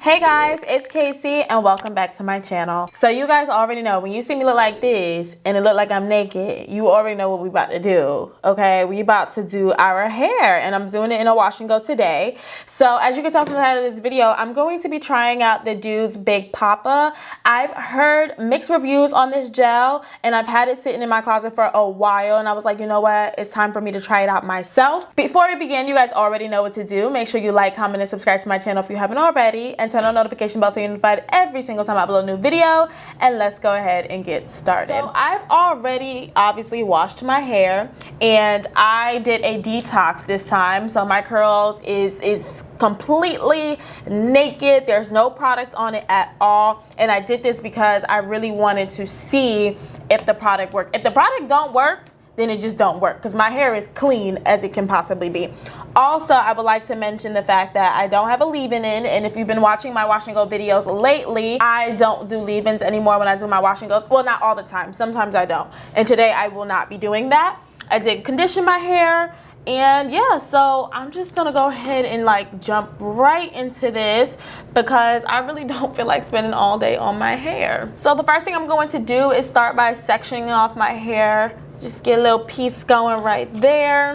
Hey guys, it's Casey and welcome back to my channel. So you guys already know when you see me look like this and it look like I'm naked, you already know what we about to do, okay? We about to do our hair and I'm doing it in a wash and go today. So as you can tell from the title of this video, I'm going to be trying out the Doux Big Poppa. I've heard mixed reviews on this gel and I've had it sitting in my closet for a while and I was like, you know what? It's time for me to try it out myself. Before we begin, you guys already know what to do. Make sure you like, comment, and subscribe to my channel if you haven't already, and turn on notification bell so you're notified every single time I upload a new video. And let's go ahead and get started. So I've already obviously washed my hair and I did a detox this time. So my curls is completely naked. There's no product on it at all. And I did this because I really wanted to see if the product worked. If the product don't work, then it just don't work because my hair is clean as it can possibly be. Also, I would like to mention the fact that I don't have a leave-in and if you've been watching my wash and go videos lately, I don't do leave-ins anymore when I do my wash and goes. Well, not all the time. Sometimes I don't. And today I will not be doing that. I did condition my hair. And yeah, so I'm just gonna go ahead and like jump right into this because I really don't feel like spending all day on my hair. So the first thing I'm going to do is start by sectioning off my hair. Just get a little piece going right there.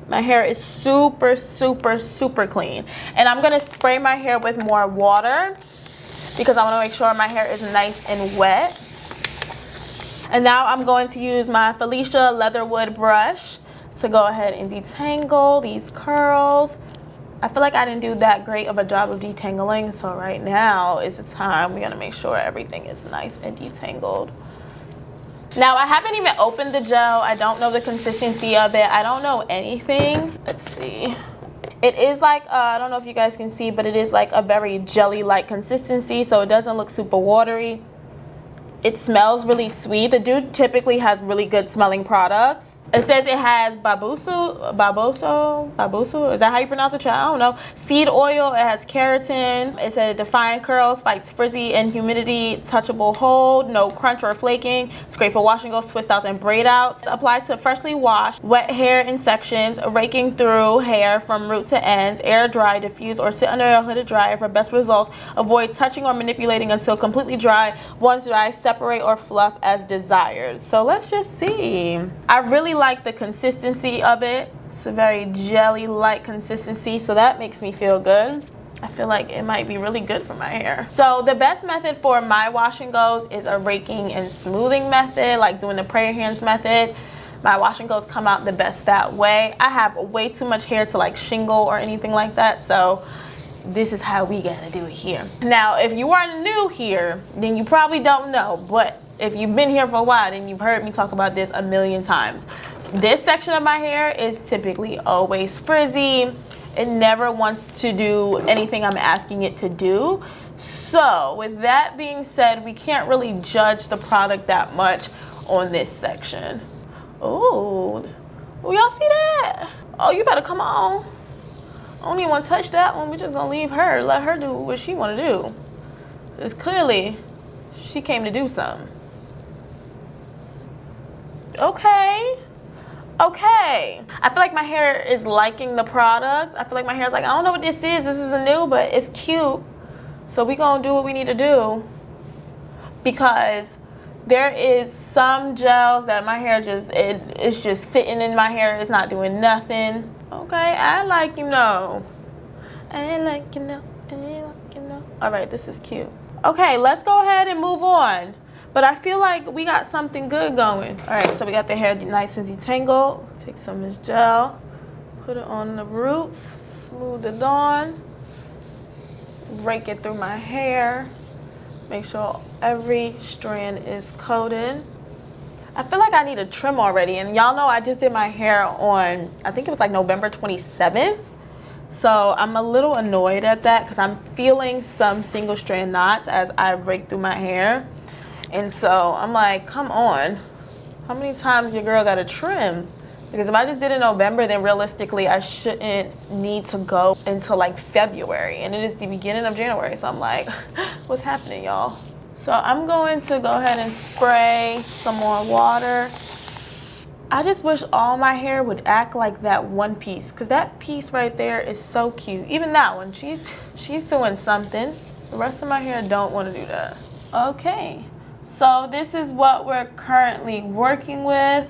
My hair is super, super, super clean. And I'm gonna spray my hair with more water because I wanna make sure my hair is nice and wet. And now I'm going to use my Felicia Leatherwood brush to go ahead and detangle these curls. I feel like I didn't do that great of a job of detangling, so right now is the time we're gonna make sure everything is nice and detangled. Now I haven't even opened the gel. I don't know the consistency of it. I don't know anything. Let's see. It is like, I don't know if you guys can see, but it is like a very jelly-like consistency, so it doesn't look super watery. It smells really sweet. The Doux typically has really good smelling products. It says it has babusu, is that how you pronounce it? I don't know. Seed oil, it has keratin. It said defined curls, fights frizzy and humidity, touchable hold, no crunch or flaking. It's great for wash and goes, twist outs, and braid outs. Applied to freshly washed, wet hair in sections, raking through hair from root to end, air dry, diffuse, or sit under a hooded dryer for best results. Avoid touching or manipulating until completely dry. Once dry, separate or fluff as desired. So let's just see. I really like the consistency of it. It's a very jelly-like consistency, so that makes me feel good. I feel like it might be really good for my hair. So the best method for my wash and goes is a raking and smoothing method, like doing the prayer hands method. My wash and goes come out the best that way. I have way too much hair to like shingle or anything like that, so this is how we gotta do it here. Now, if you are new here, then you probably don't know, but if you've been here for a while, then you've heard me talk about this a million times. This section of my hair is typically always frizzy. It never wants to do anything I'm asking it to do. So with that being said, we can't really judge the product that much on this section. Oh, y'all see that? Oh, you better come on. I don't even want to touch that one. We're just gonna leave her, let her do what she want to do. Because clearly, she came to do something. Okay. I feel like my hair is liking the product. I feel like my hair is like, I don't know what this is. This is new, but it's cute. So we gonna do what we need to do. Because there is some gels that my hair it's just sitting in my hair. It's not doing nothing. Okay, I like you know. I like you know. I like you know. All right, this is cute. Okay, let's go ahead and move on. But I feel like we got something good going. All right, so we got the hair nice and detangled. Take some of this gel, put it on the roots, smooth it on, rake it through my hair. Make sure every strand is coated. I feel like I need a trim already. And y'all know I just did my hair on, I think it was like November 27th. So I'm a little annoyed at that because I'm feeling some single strand knots as I rake through my hair. And so I'm like, come on, how many times your girl got to trim? Because if I just did it in November, then realistically I shouldn't need to go until like February. And it is the beginning of January. So I'm like, what's happening, y'all? So I'm going to go ahead and spray some more water. I just wish all my hair would act like that one piece, because that piece right there is so cute. Even that one, she's doing something. The rest of my hair don't want to do that. Okay, so this is what we're currently working with.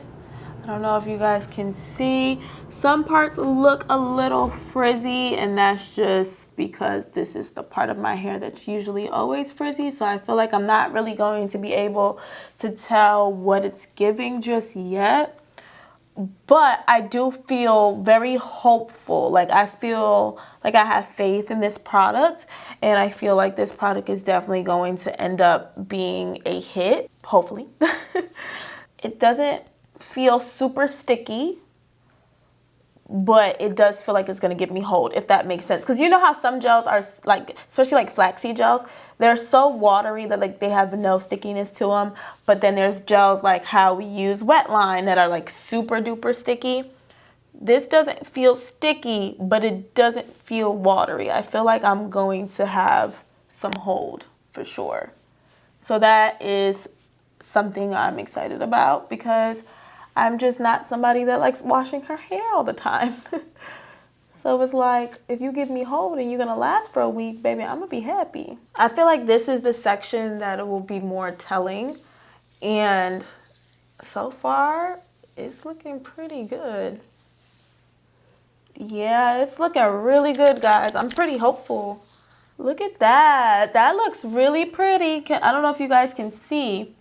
I don't know if you guys can see. Some parts look a little frizzy, and that's just because this is the part of my hair that's usually always frizzy. So I feel like I'm not really going to be able to tell what it's giving just yet. But I do feel very hopeful. Like, I feel like I have faith in this product, and I feel like this product is definitely going to end up being a hit, hopefully. It doesn't feel super sticky, but it does feel like it's going to give me hold, if that makes sense. Because you know how some gels are, like, especially like flaxseed gels, they're so watery that like they have no stickiness to them. But then there's gels like how we use Wetline that are like super duper sticky. This doesn't feel sticky, but it doesn't feel watery. I feel like I'm going to have some hold for sure. So that is something I'm excited about, because I'm just not somebody that likes washing her hair all the time. So it's like, if you give me hold and you're gonna last for a week, baby, I'm gonna be happy. I feel like this is the section that it will be more telling. And so far, it's looking pretty good. Yeah, it's looking really good, guys. I'm pretty hopeful. Look at that. That looks really pretty. I don't know if you guys can see,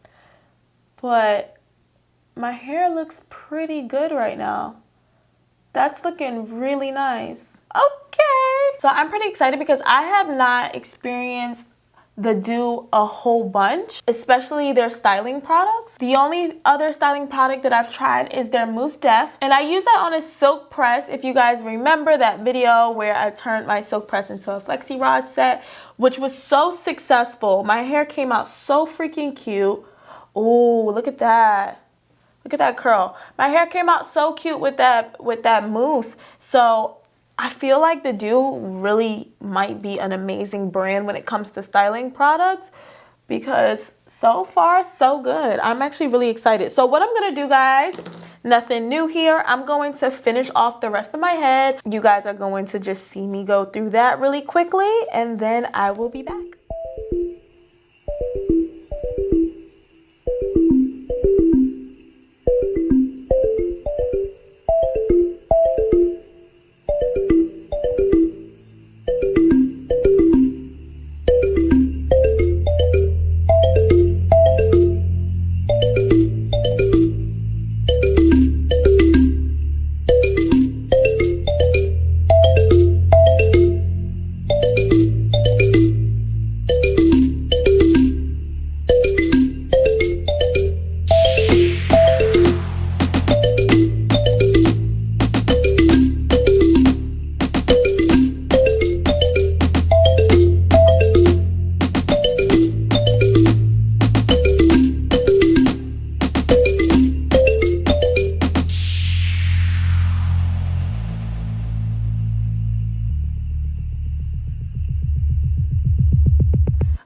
but my hair looks pretty good right now. That's looking really nice. Okay. So I'm pretty excited because I have not experienced the Doux a whole bunch, especially their styling products. The only other styling product that I've tried is their Mousse Def, and I use that on a silk press. If you guys remember that video where I turned my silk press into a flexi rod set, which was so successful. My hair came out so freaking cute. Oh, look at that. Look at that curl. My hair came out so cute with that mousse. So I feel like the Doux really might be an amazing brand when it comes to styling products, because so far so good. I'm actually really excited. So what I'm gonna do, guys, nothing new here. I'm going to finish off the rest of my head. You guys are going to just see me go through that really quickly, and then I will be back.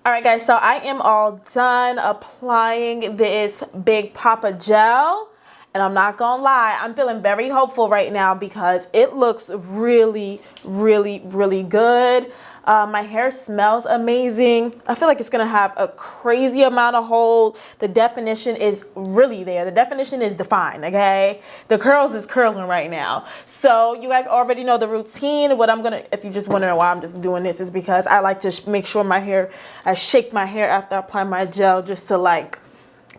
All right, guys, so I am all done applying this Big Poppa gel. And I'm not gonna lie, I'm feeling very hopeful right now because it looks really, really, really good. My hair smells amazing. I feel like it's gonna have a crazy amount of hold. The definition is really there. The definition is defined, okay? The curls is curling right now. So you guys already know the routine. What I'm gonna, if you just wondering why I'm just doing this, is because I like to make sure I shake my hair after I apply my gel, just to like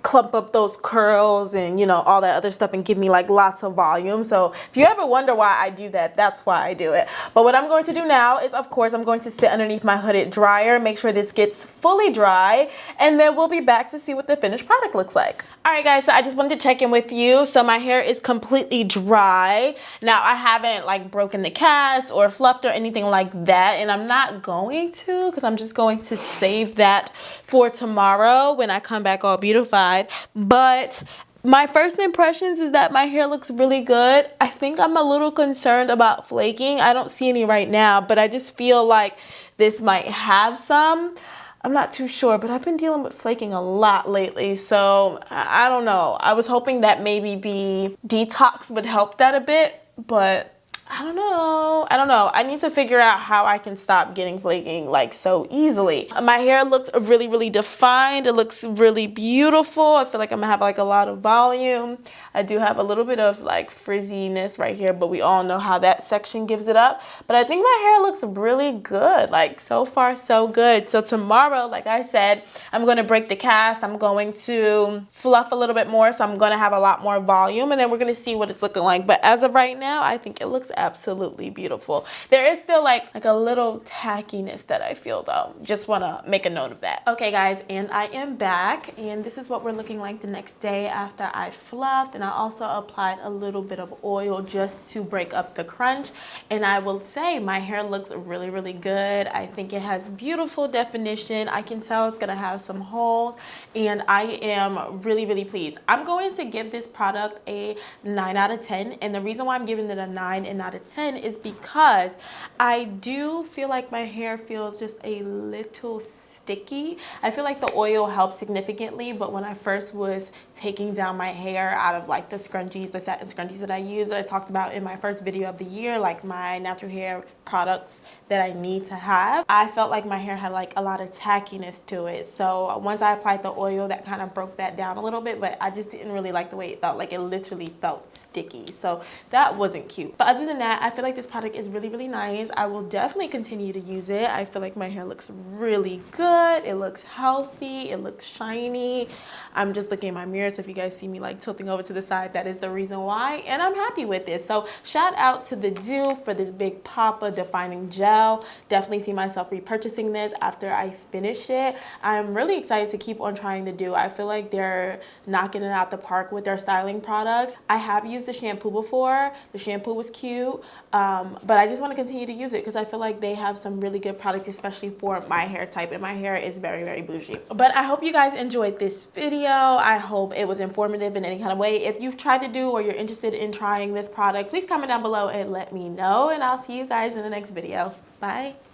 clump up those curls and, you know, all that other stuff, and give me like lots of volume. So if you ever wonder why I do that, that's why I do it. But what I'm going to do now is, of course, I'm going to sit underneath my hooded dryer, make sure this gets fully dry, and then we'll be back to see what the finished product looks like. All right, guys, so I just wanted to check in with you. So my hair is completely dry. Now, I haven't like broken the cast or fluffed or anything like that, and I'm not going to, because I'm just going to save that for tomorrow when I come back all beautified. But my first impressions is that my hair looks really good. I think I'm a little concerned about flaking. I don't see any right now, but I just feel like this might have some. I'm not too sure, but I've been dealing with flaking a lot lately, so I don't know. I was hoping that maybe the detox would help that a bit, but I don't know. I need to figure out how I can stop getting flaking like so easily. My hair looks really, really defined. It looks really beautiful. I feel like I'm gonna have like a lot of volume. I do have a little bit of like frizziness right here, but we all know how that section gives it up. But I think my hair looks really good. Like so far, so good. So tomorrow, like I said, I'm gonna break the cast. I'm going to fluff a little bit more. So I'm gonna have a lot more volume, and then we're gonna see what it's looking like. But as of right now, I think it looks absolutely beautiful. There is still like a little tackiness that I feel though. Just wanna make a note of that. Okay guys, and I am back, and this is what we're looking like the next day after I fluffed, and I also applied a little bit of oil just to break up the crunch. And I will say my hair looks really, really good. I think it has beautiful definition. I can tell it's gonna have some hold, and I am really, really pleased. I'm going to give this product a 9 out of 10, and the reason why I'm giving it a 9 and out of 10 is because I do feel like my hair feels just a little sticky. I feel like the oil helps significantly, but when I first was taking down my hair out of like the scrunchies, the satin scrunchies that I use, that I talked about in my first video of the year, like my natural hair products that I need to have, I felt like my hair had like a lot of tackiness to it. So once I applied the oil, that kind of broke that down a little bit, but I just didn't really like the way it felt. Like it literally felt sticky, so that wasn't cute. But other than that, I feel like this product is really, really nice. I will definitely continue to use it. I feel like my hair looks really good. It looks healthy. It looks shiny. I'm just looking in my mirror, so if you guys see me like tilting over to the side, that is the reason why, and I'm happy with this. So shout out to the Doux for this big Poppa defining gel. Definitely see myself repurchasing this after I finish it. I'm really excited to keep on trying the Doux. I feel like they're knocking it out the park with their styling products. I have used the shampoo before. The shampoo was cute, but I just want to continue to use it because I feel like they have some really good products, especially for my hair type, and my hair is very, very bougie. But I hope you guys enjoyed this video. I hope it was informative in any kind of way. If you've tried the Doux or you're interested in trying this product, please comment down below and let me know, and I'll see you guys in the next video. Bye.